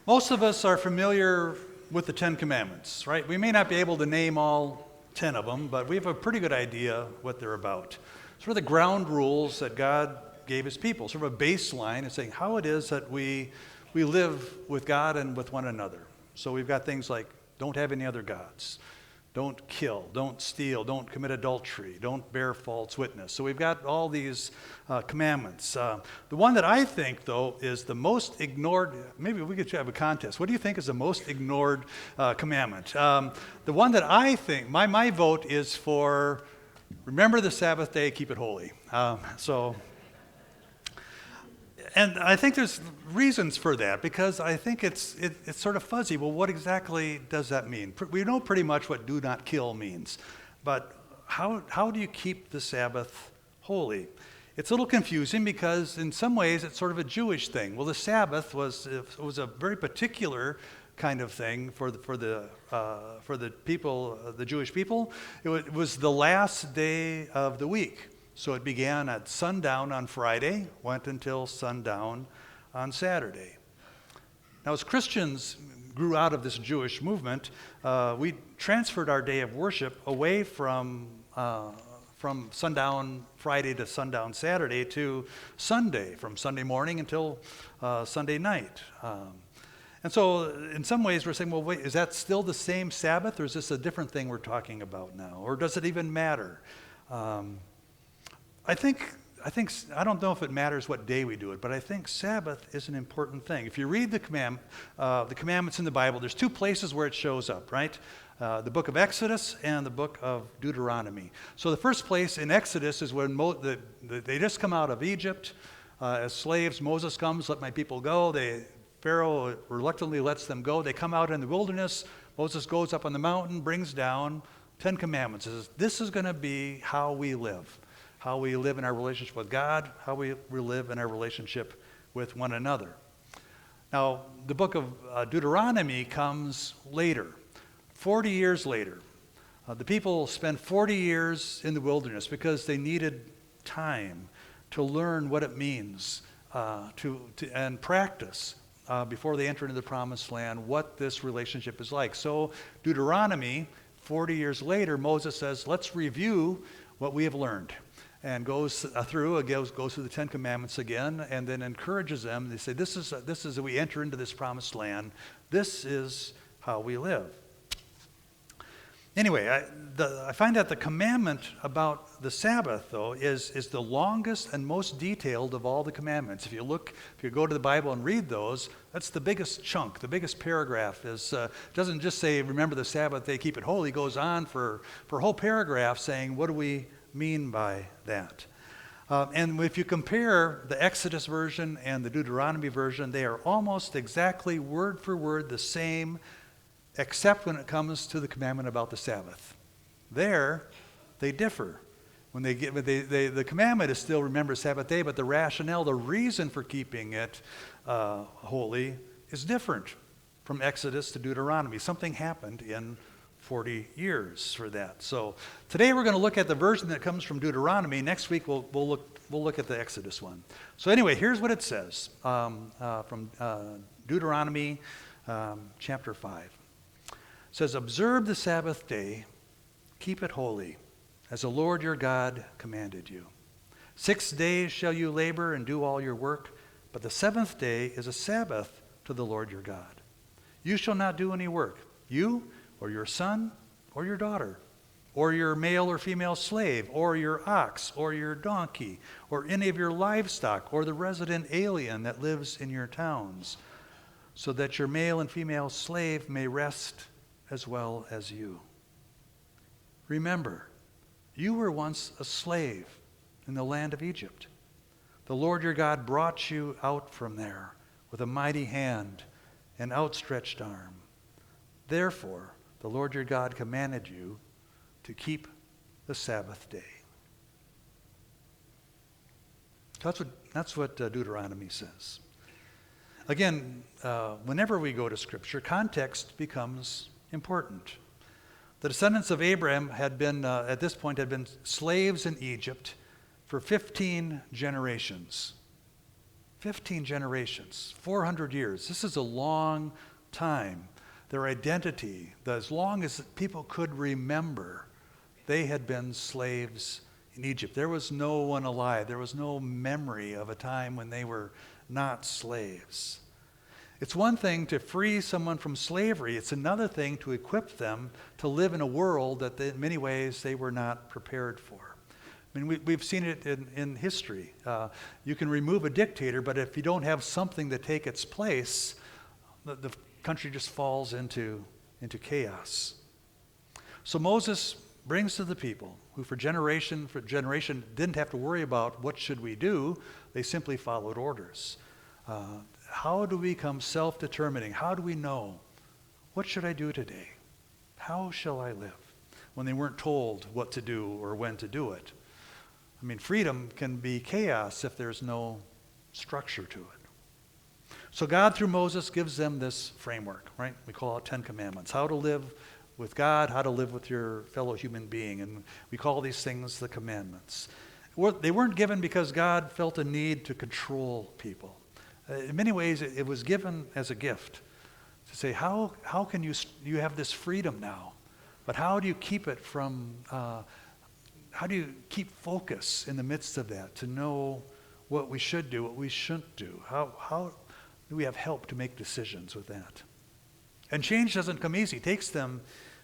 Most of us are familiar with the Ten Commandments, right? We may not be able to name all 10 of them, but we have a pretty good idea what they're about. Sort of the ground rules that God gave his people, sort of a baseline of saying how it is that we live with God and with one another. So we've got things like don't have any other gods, don't kill, don't steal, don't commit adultery, don't bear false witness. So we've got all these commandments. The one that I think, though, is the most ignored, maybe we could have a contest. What do you think is the most ignored commandment? The one that I think, my vote is for remember the Sabbath day, keep it holy. And I think there's reasons for that because I think it's sort of fuzzy. Well, what exactly does that mean? We know pretty much what do not kill means, but how do you keep the Sabbath holy? It's a little confusing because in some ways it's sort of a Jewish thing. Well, the Sabbath was a very particular kind of thing for the people, the Jewish people. It was the last day of the week. So it began at sundown on Friday, went until sundown on Saturday. Now, as Christians grew out of this Jewish movement, we transferred our day of worship away from sundown Friday to sundown Saturday to Sunday, from Sunday morning until Sunday night. And so in some ways we're saying, well, wait, is that still the same Sabbath, or is this a different thing we're talking about now? Or does it even matter? I don't know if it matters what day we do it, but I think Sabbath is an important thing. If you read the commandments in the Bible, there's two places where it shows up, right? The book of Exodus and the book of Deuteronomy. So the first place in Exodus is when they just come out of Egypt as slaves. Moses comes, let my people go. Pharaoh reluctantly lets them go. They come out in the wilderness. Moses goes up on the mountain, brings down 10 commandments. He says, this is going to be how we live. How we live in our relationship with God, how we live in our relationship with one another. Now, the book of Deuteronomy comes later, 40 years later. The people spent 40 years in the wilderness because they needed time to learn what it means and practice before they enter into the promised land what this relationship is like. So Deuteronomy, 40 years later, Moses says, let's review what we have learned. And goes through the Ten Commandments again, and then encourages them. They say, this is we enter into this promised land. This is how we live. Anyway, I find that the commandment about the Sabbath, though, is the longest and most detailed of all the commandments. If you go to the Bible and read those, that's the biggest chunk, the biggest paragraph. Doesn't just say, remember the Sabbath day, keep it holy. It goes on for a whole paragraph saying, what do we mean by that? And if you compare the Exodus version and the Deuteronomy version, they are almost exactly word for word the same, except when it comes to the commandment about the Sabbath. There, they differ. The commandment is still remember Sabbath day, but the rationale, the reason for keeping it holy is different from Exodus to Deuteronomy. Something happened in 40 years for that. So today we're going to look at the version that comes from Deuteronomy. Next week we'll look at the Exodus one. So anyway, here's what it says from Deuteronomy chapter 5. It says, observe the Sabbath day, keep it holy, as the Lord your God commanded you. 6 days shall you labor and do all your work, but the seventh day is a Sabbath to the Lord your God. You shall not do any work, you or your son, or your daughter, or your male or female slave, or your ox, or your donkey, or any of your livestock, or the resident alien that lives in your towns, so that your male and female slave may rest as well as you. Remember, you were once a slave in the land of Egypt. The Lord your God brought you out from there with a mighty hand and outstretched arm. Therefore, the Lord your God commanded you to keep the Sabbath day. That's what Deuteronomy says. Again, whenever we go to Scripture, context becomes important. The descendants of Abraham had been, at this point, had been slaves in Egypt for 15 generations. 15 generations, 400 years. This is a long time. Their identity, as long as people could remember, they had been slaves in Egypt. There was no one alive. There was no memory of a time when they were not slaves. It's one thing to free someone from slavery. It's another thing to equip them to live in a world that in many ways they were not prepared for. I mean, we've seen it in history. You can remove a dictator, but if you don't have something to take its place, the country just falls into chaos. So Moses brings to the people, who for generation didn't have to worry about what should we do. They simply followed orders. How do we become self-determining? How do we know? What should I do today? How shall I live? When they weren't told what to do or when to do it. I mean, freedom can be chaos if there's no structure to it. So God, through Moses, gives them this framework, right? We call it 10 Commandments. How to live with God, how to live with your fellow human being. And we call these things the commandments. They weren't given because God felt a need to control people. In many ways, it was given as a gift to say, how can you have this freedom now, but how do you keep it from, how do you keep focus in the midst of that to know what we should do, what we shouldn't do? How do we have help to make decisions with that? And change doesn't come easy. It takes them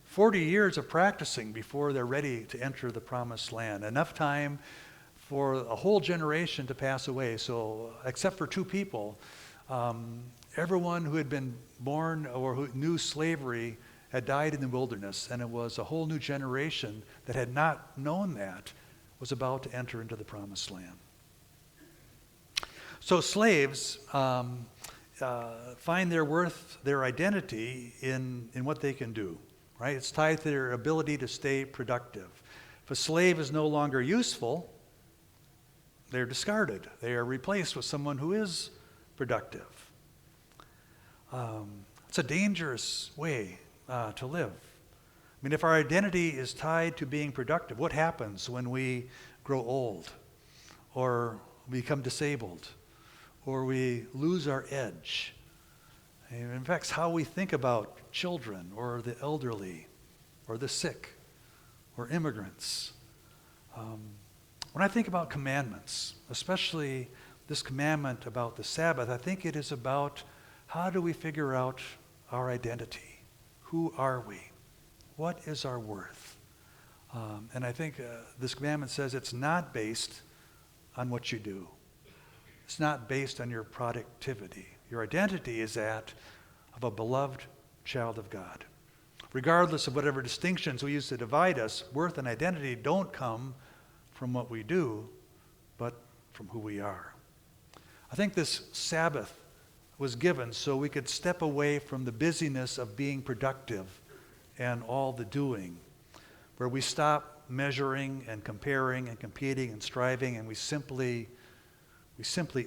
40 years of practicing before they're ready to enter the promised land. Enough time for a whole generation to pass away. So except for 2 people, everyone who had been born or who knew slavery had died in the wilderness, and it was a whole new generation that had not known that was about to enter into the promised land. So slaves find their worth, their identity in what they can do, right? It's tied to their ability to stay productive. If a slave is no longer useful, they're discarded. They are replaced with someone who is productive. It's a dangerous way to live. I mean, if our identity is tied to being productive, what happens when we grow old or become disabled or we lose our edge? It affects how we think about children or the elderly or the sick or immigrants. When I think about commandments, especially this commandment about the Sabbath, I think it is about how do we figure out our identity? Who are we? What is our worth? And I think this commandment says it's not based on what you do. It's not based on your productivity. Your identity is that of a beloved child of God. Regardless of whatever distinctions we use to divide us, worth and identity don't come from what we do, but from who we are. I think this Sabbath was given so we could step away from the busyness of being productive and all the doing, where we stop measuring and comparing and competing and striving, and we simply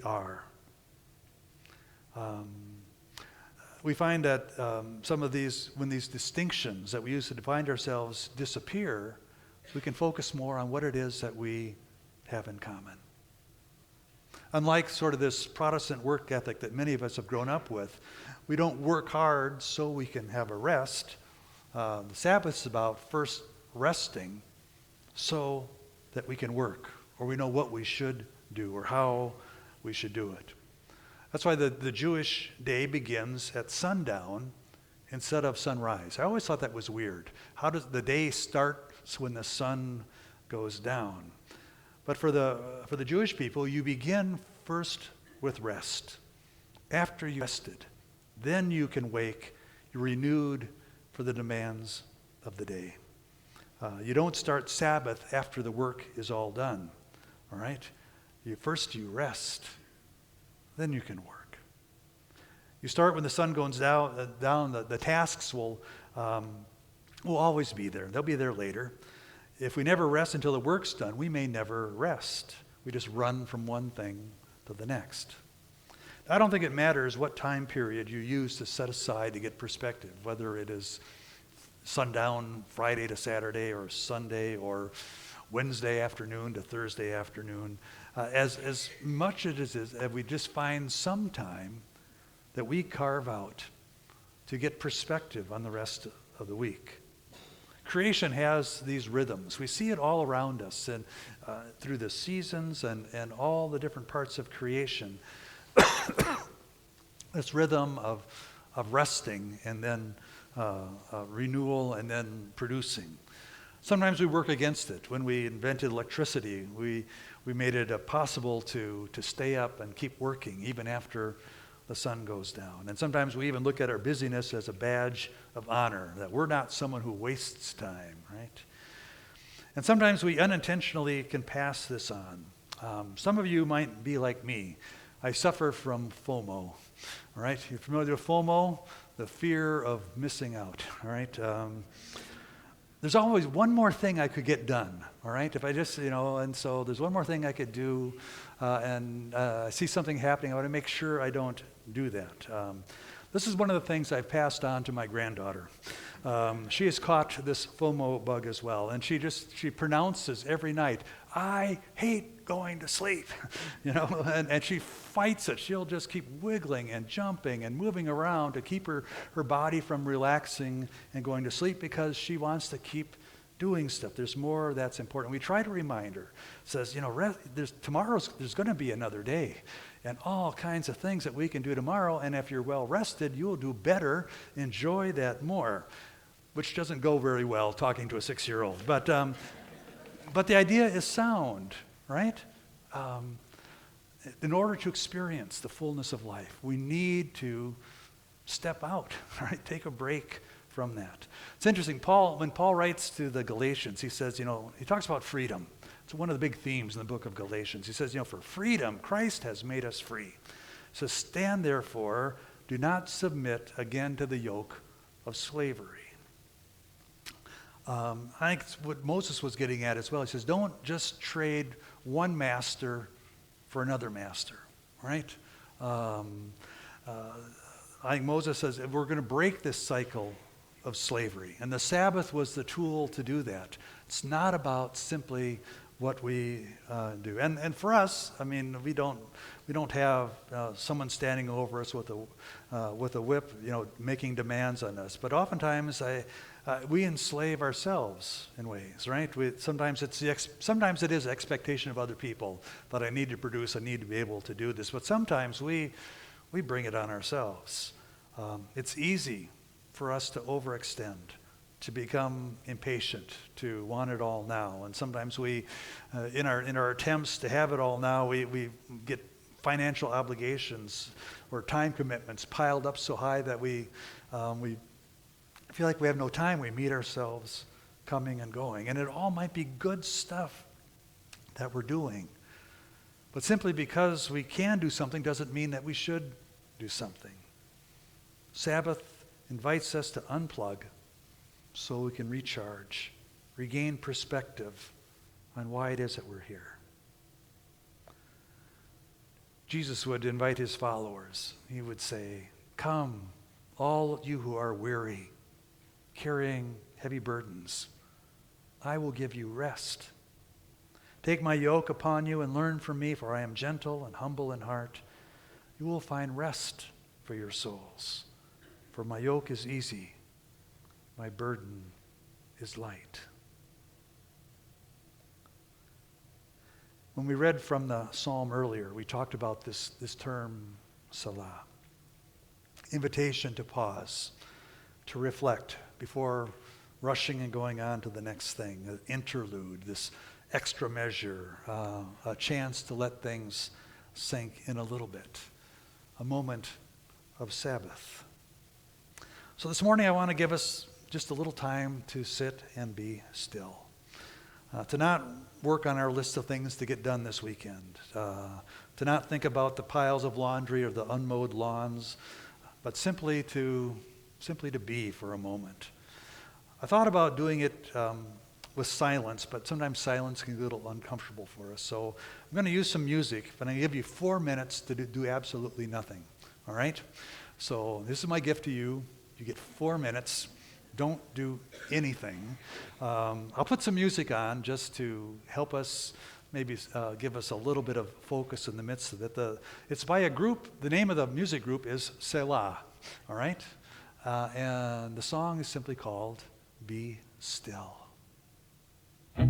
are. We find that some of these, when these distinctions that we use to define ourselves disappear, we can focus more on what it is that we have in common. Unlike sort of this Protestant work ethic that many of us have grown up with, we don't work hard so we can have a rest. The Sabbath is about first resting so that we can work, or we know what we should do or how we should do it. That's why the Jewish day begins at sundown instead of sunrise. I always thought that was weird. How does the day start when the sun goes down? But for the Jewish people, you begin first with rest. After you rested, then you can wake, you're renewed for the demands of the day. You don't start Sabbath after the work is all done, all right? First you rest, then you can work. You start when the sun goes down. The tasks will always be there. They'll be there later. If we never rest until the work's done, we may never rest. We just run from one thing to the next. I don't think it matters what time period you use to set aside to get perspective, whether it is sundown Friday to Saturday or Sunday or Wednesday afternoon to Thursday afternoon. as much as it is that we just find some time that we carve out to get perspective on the rest of the week. Creation has these rhythms. We see it all around us and through the seasons and all the different parts of creation. This rhythm of resting and then renewal and then producing. Sometimes we work against it. When we invented electricity, we made it possible to stay up and keep working even after the sun goes down. And sometimes we even look at our busyness as a badge of honor, that we're not someone who wastes time, right? And sometimes we unintentionally can pass this on. Some of you might be like me. I suffer from FOMO, all right? You're familiar with FOMO? The fear of missing out, all right? There's always one more thing I could get done, all right? If I just, and so there's one more thing I could do, and I see something happening, I want to make sure I don't do that. This is one of the things I've passed on to my granddaughter. She has caught this FOMO bug as well, and she pronounces every night, "I hate going to sleep," and she fights it. She'll just keep wiggling and jumping and moving around to keep her body from relaxing and going to sleep because she wants to keep doing stuff. There's more that's important. We try to remind her. Says, there's going to be another day and all kinds of things that we can do tomorrow, and if you're well rested, you'll do better. Enjoy that more, which doesn't go very well talking to a 6-year-old. But the idea is sound, right? In order to experience the fullness of life, we need to step out, right? Take a break from that. It's interesting, when Paul writes to the Galatians, he says, he talks about freedom. It's one of the big themes in the book of Galatians. He says, for freedom, Christ has made us free. So stand therefore, do not submit again to the yoke of slavery. I think it's what Moses was getting at as well. He says, don't just trade one master for another master, right? I think Moses says, we're going to break this cycle of slavery. And the Sabbath was the tool to do that. It's not about simply what we do. And for us, we don't have someone standing over us with a whip, making demands on us. But oftentimes we enslave ourselves in ways, right? Sometimes it is expectation of other people that I need to produce, I need to be able to do this. But sometimes we bring it on ourselves. It's easy for us to overextend, to become impatient, to want it all now. And sometimes we, in our attempts to have it all now, we get financial obligations or time commitments piled up so high that we feel like we have no time. We meet ourselves coming and going. And it all might be good stuff that we're doing. But simply because we can do something doesn't mean that we should do something. Sabbath invites us to unplug so we can recharge, regain perspective on why it is that we're here. Jesus would invite his followers. He would say, "Come, all you who are weary, carrying heavy burdens. I will give you rest. Take my yoke upon you and learn from me, for I am gentle and humble in heart. You will find rest for your souls. For my yoke is easy, my burden is light." When we read from the psalm earlier, we talked about this term, Selah. Invitation to pause, to reflect before rushing and going on to the next thing, an interlude, this extra measure, a chance to let things sink in a little bit, a moment of Sabbath. So this morning I want to give us just a little time to sit and be still, to not work on our list of things to get done this weekend, to not think about the piles of laundry or the unmowed lawns, but simply to be for a moment. I thought about doing it with silence, but sometimes silence can be a little uncomfortable for us. So I'm going to use some music, but I'm going to give you 4 minutes to do absolutely nothing, all right? So this is my gift to you. You get 4 minutes. Don't do anything. I'll put some music on just to help us maybe give us a little bit of focus in the midst of it. It's by a group. The name of the music group is Selah, all right? And the song is simply called Be Still. You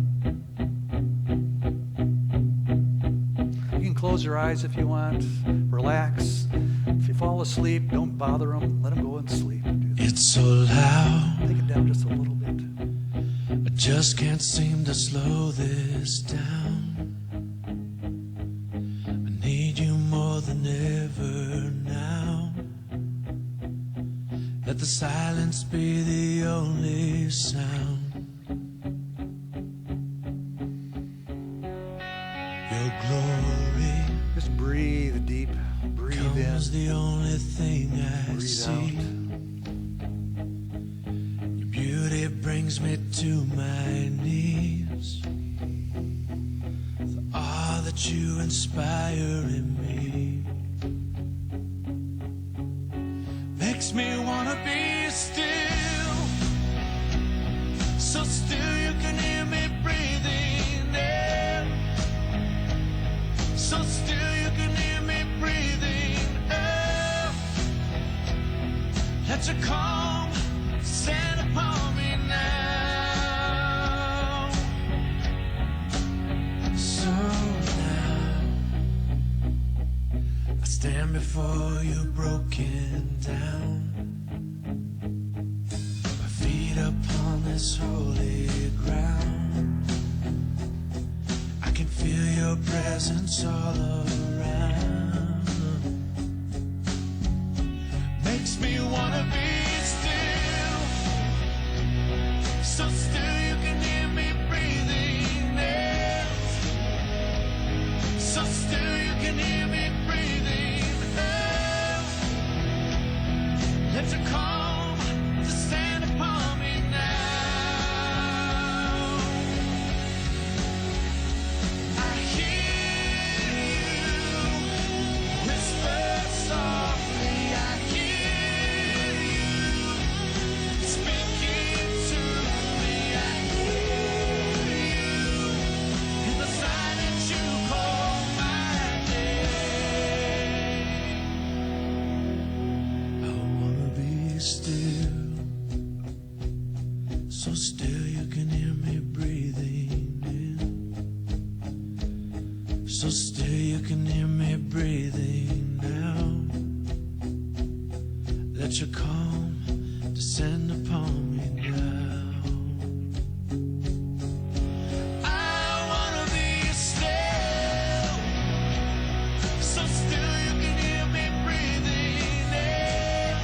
can close your eyes if you want, relax. If you fall asleep, don't bother them, let them go and sleep. It's so loud, Take it down just a little bit. I just can't seem to slow this down. I need you more than ever now. Let the silence be the only sound. Your glory Just breathe deep, breathe comes in, the only thing I breathe see. out. Your beauty brings me to my knees. The awe that you inspire in me makes me wanna be still, so still you can hear me breathing in, so still you can hear me breathing out. Let your calm descend upon me now. So now I stand before you broken down, my feet upon this holy ground. I can feel your presence all around. Makes me wanna be still, so still you can hear me breathing in, so still you can hear me breathing out. Let your calm descend upon me now. I hear you whisper softly. I hear you speaking to me. I hear you in the silence you call my name. I wanna be still, so still you can hear me breathing in, so still you can hear me breathing now. Let your calm descend upon me now. I wanna be still, so still you can hear me breathing in,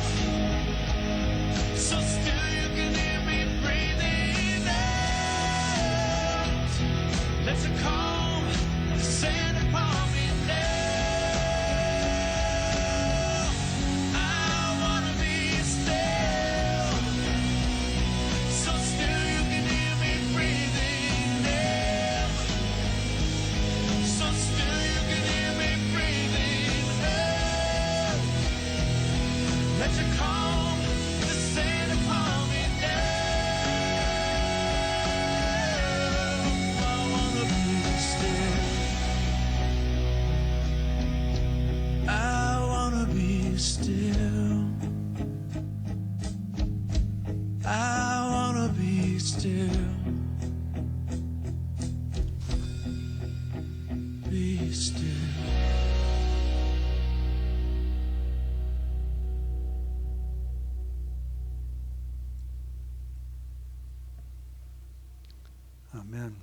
so still you can hear me breathing out. Let your calm descend upon me now. I wanna be still, so still you can hear me breathing in, so still you can hear me breathing out. Let your calm descend upon me now. I wanna be still. I wanna be still. I wanna be still. Be still. Amen.